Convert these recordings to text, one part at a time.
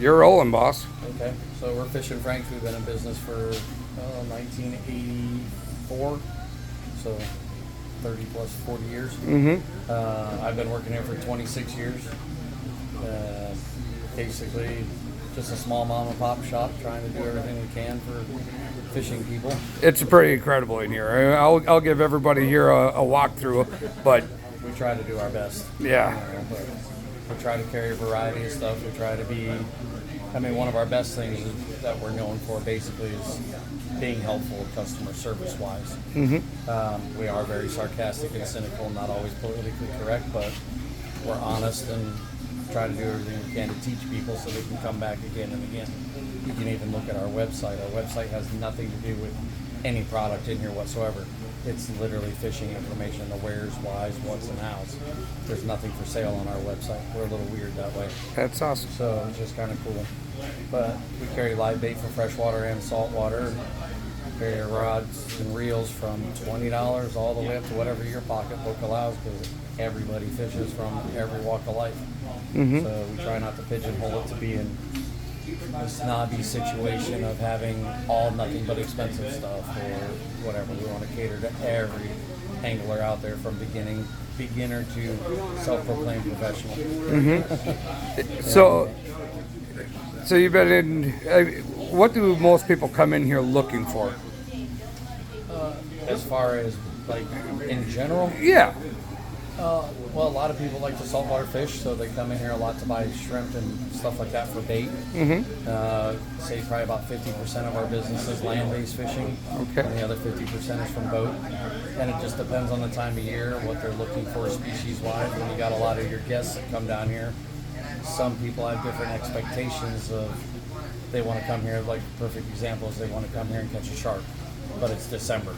You're rolling, boss. Okay, so we're Fishin Franks. We've been in business for 1984, so 30 plus 40 years. I've been working here for 26 years. Basically, just a small mom and pop shop trying to do everything we can for fishing people. It's pretty incredible in here. I'll give everybody here a walkthrough, but We try to do our best. yeah. But we try to carry a variety of stuff. We try to be, one of our best things that we're known for basically is being helpful customer service wise. We are very sarcastic and cynical, not always politically correct, but we're honest and try to do everything we can to teach people so they can come back again and again. You can even look at our website. Our website has nothing to do with any product in here whatsoever. It's literally fishing information, the where's, why's, what's, and how's. There's nothing for sale on our website. We're a little weird that way. That's awesome. So it's just kind of cool. But we carry live bait for freshwater and saltwater. Carry our rods and reels from $20 all the way up to whatever your pocketbook allows, because everybody fishes from every walk of life. So we try not to pigeonhole it to be in a snobby situation of having all nothing but expensive stuff or whatever. We want to cater to every angler out there, from beginner to self-proclaimed professional. So you've been in. What do most people come in here looking for? As far as like in general, Yeah. well, a lot of people like to saltwater fish, so they come in here a lot to buy shrimp and stuff like that for bait. Say probably about 50% of our business is land-based fishing, Okay. and the other 50% is from boat. And it just depends on the time of year, what they're looking for species-wise. When you got a lot of your guests that come down here, some people have different expectations of, they want to come here, like the perfect example is they want to come here and catch a shark, but it's December.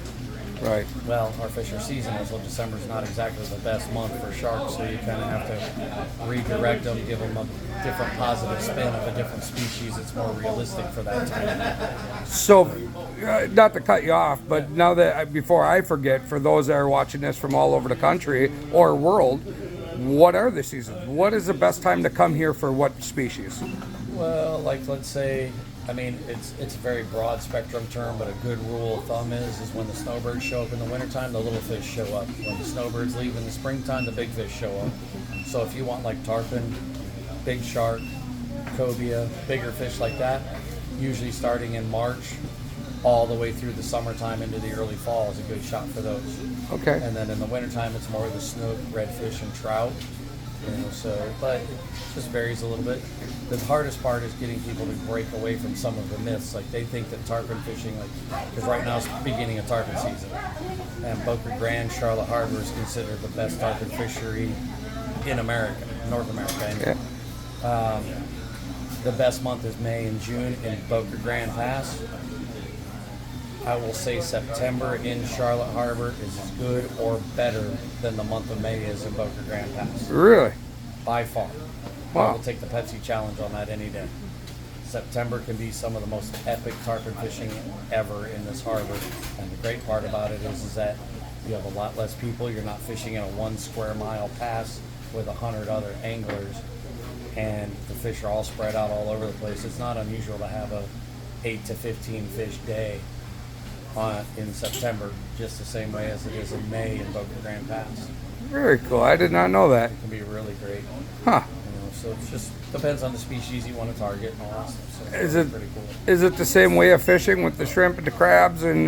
Right. Well, our fish are seasonal, so December's not exactly the best month for sharks, so you kind of have to redirect them, give them a different positive spin of a different species that's more realistic for that time. So, not to cut you off, but now that before I forget, for those that are watching this from all over the country or world, what are the seasons? What is the best time to come here for what species? Well, like let's say, it's a very broad spectrum term, but a good rule of thumb is when the snowbirds show up in the wintertime, the little fish show up. When the snowbirds leave in the springtime, the big fish show up. So if you want like tarpon, big shark, cobia, bigger fish like that, usually starting in March all the way through the summertime into the early fall is a good shot for those. Okay. And then in the wintertime, it's more of the snook, redfish, and trout. But it just varies a little bit. The hardest part is getting people to break away from some of the myths. Like they think that tarpon fishing, because right now it's the beginning of tarpon season, and Boca Grande, Charlotte Harbor is considered the best tarpon fishery in America, North America. Yeah. The best month is May and June in Boca Grande Pass. I will say September in Charlotte Harbor is as good or better than the month of May is in Boca Grande Pass. Really? By far. I Wow. will take the Pepsi challenge on that any day. September can be some of the most epic tarpon fishing ever in this harbor. And the great part about it is that you have a lot less people. You're not fishing in a 1 square mile pass with 100 other anglers. And the fish are all spread out all over the place. It's not unusual to have a 8 to 15 fish day in September, just the same way as it is in May in Boca Grande Pass. Very cool. I did not know that. It can be really great. Huh. So it just depends on the species you want to target and all that stuff. So Is it's it pretty cool. is it the same way of fishing with the shrimp and the crabs and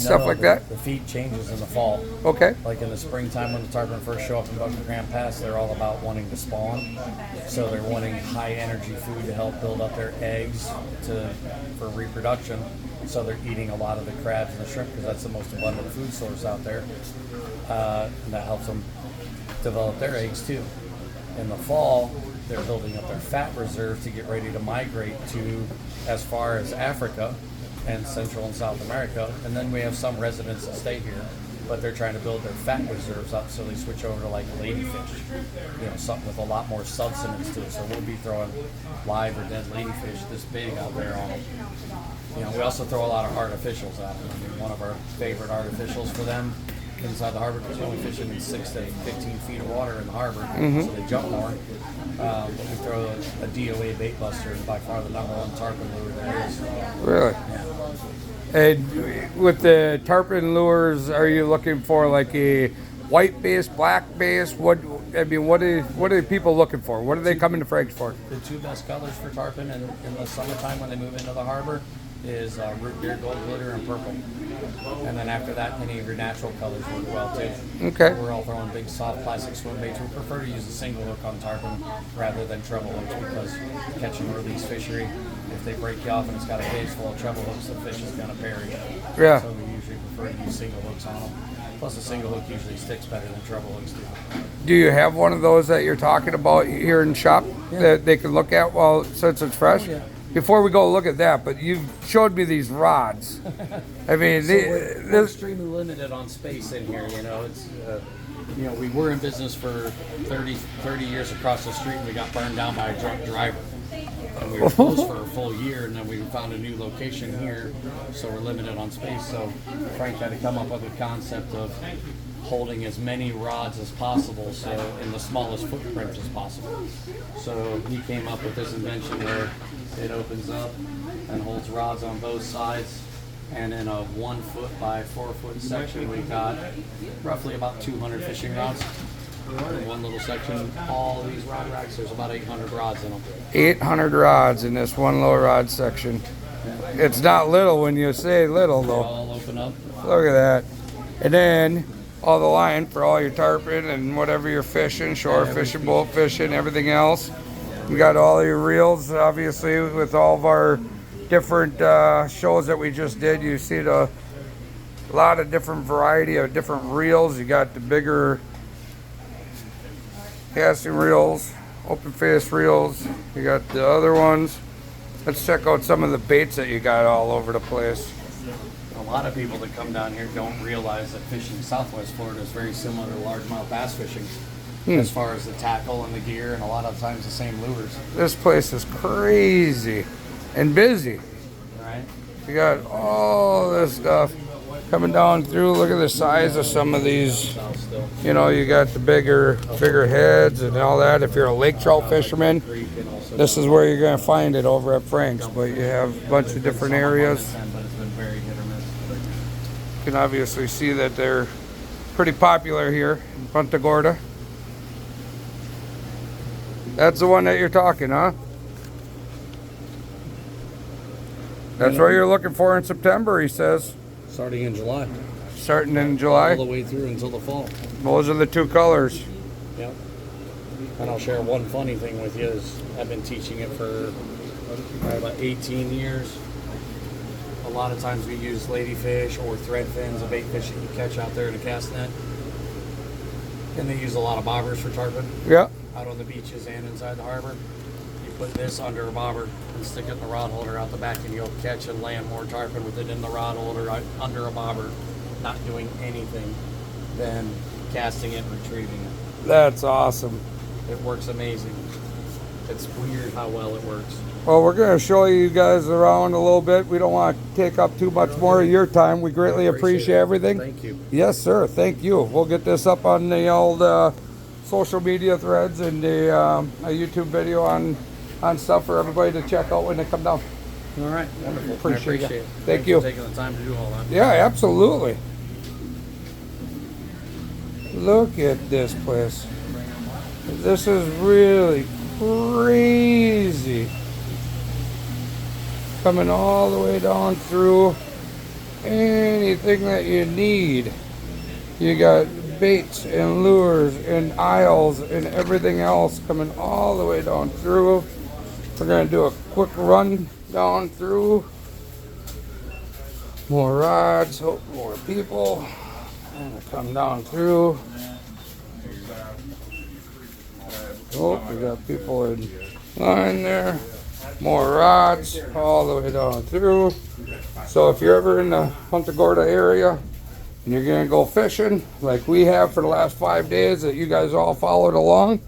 stuff No, like that? The feed changes in the fall. Okay. Like in the springtime when the tarpon first show up in Boca Grande Pass, they're all about wanting to spawn. So they're wanting high energy food to help build up their eggs for reproduction. So they're eating a lot of the crabs and the shrimp because that's the most abundant food source out there. And that helps them develop their eggs too. In the fall, they're building up their fat reserve to get ready to migrate to as far as Africa and Central and South America. And then we have some residents that stay here, but they're trying to build their fat reserves up, so they switch over to like ladyfish, something with a lot more substance to it. So we'll be throwing live or dead ladyfish this big out there on them. We also throw a lot of artificials at them. One of our favorite artificials for them inside the harbor because you're only fishing in 6 to 15 feet of water in the harbor, Mm-hmm. so they jump more. But we throw a DOA bait buster, by far the number one tarpon lure there is. Really? Yeah. And with the tarpon lures, are you looking for like a white base, black base? What are people looking for? What are they coming to Frank's for? The two best colors for tarpon in the summertime when they move into the harbor is root beer, gold glitter, and purple. And then after that, any of your natural colors work well too. Okay. We're all throwing big soft plastic swim baits. We prefer to use a single hook on tarpon rather than treble hooks because catch and release fishery, if they break you off and it's got a cage full of treble hooks, the fish is going to perish. Yeah. So we usually prefer to use single hooks on them. Plus a single hook usually sticks better than treble hooks do. Do you have one of those that you're talking about here in shop that they can look at while since it's fresh? Oh, yeah. Before we go look at that, but you showed me these rods. I mean, So we're extremely limited on space in here. You know, it's we were in business for 30 years across the street, and we got burned down by a drunk driver. And we were closed for a full year, and then we found a new location here, so we're limited on space. So Frank had to come up with a concept of holding as many rods as possible, so in the smallest footprint as possible. So he came up with this invention where it opens up and holds rods on both sides, and in a 1 foot by 4 foot section we got roughly about 200 fishing rods in one little section. All these rod racks, there's about 800 rods in them. 800 rods in this one little rod section. It's not little when you say little They though. all open up. Look at that. And then all the line for all your tarpon and whatever you're fishing, shore fishing, boat fishing, everything else. We got all your reels, obviously, with all of our different shows that we just did. You see a lot of different variety of different reels. You got the bigger casting reels, open face reels. You got the other ones. Let's check out some of the baits that you got all over the place. A lot of people that come down here don't realize that fishing Southwest Florida is very similar to largemouth bass fishing as far as the tackle and the gear, and a lot of times the same lures. This place is crazy and busy. Right? You got all this stuff coming down through. Look at the size of some of these. You know, you got the bigger heads and all that. If you're a lake trout fisherman, this is where you're going to find it over at Frank's. But you have a bunch of different areas. But it's been very hit or miss. You can obviously see that they're pretty popular here in Punta Gorda. That's the one that you're talking, huh? That's what you're looking for in September, he says. Starting in July. Starting in All July. the way through until the fall. Those are the two colors. Yep. And I'll share one funny thing with you is I've been teaching it for about 18 years. A lot of times we use ladyfish or thread fins, a bait fish that you catch out there in a cast net. And they use a lot of bobbers for tarpon. Yeah. Out on the beaches and inside the harbor. You put this under a bobber and stick it in the rod holder out the back, and you'll catch and land more tarpon with it in the rod holder under a bobber, not doing anything than casting it and retrieving it. That's awesome. It works amazing. It's weird how well it works. Well, we're going to show you guys around a little bit. We don't want to take up too much more of your time. We greatly appreciate everything. Thank you. Yes, sir. Thank you. We'll get this up on the old social media threads and the a YouTube video on stuff for everybody to check out when they come down. All right. Wonderful. Appreciate I it. it. Thank Thanks you. for taking the time to do all that. Yeah, absolutely. Look at this place. This is really crazy. Coming all the way down through anything that you need. You got baits and lures and aisles and everything else coming all the way down through. We're going to do a quick run down through. More rods, hope more people. And come down through. Oh, we got people in line there. More rods all the way down through. So if you're ever in the Punta Gorda area and you're gonna go fishing like we have for the last 5 days that you guys all followed along,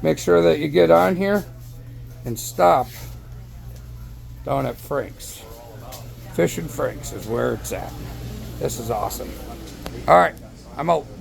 make sure that you get on here and stop down at Frank's. Fishin Franks is where it's at. This is awesome. All right, I'm out.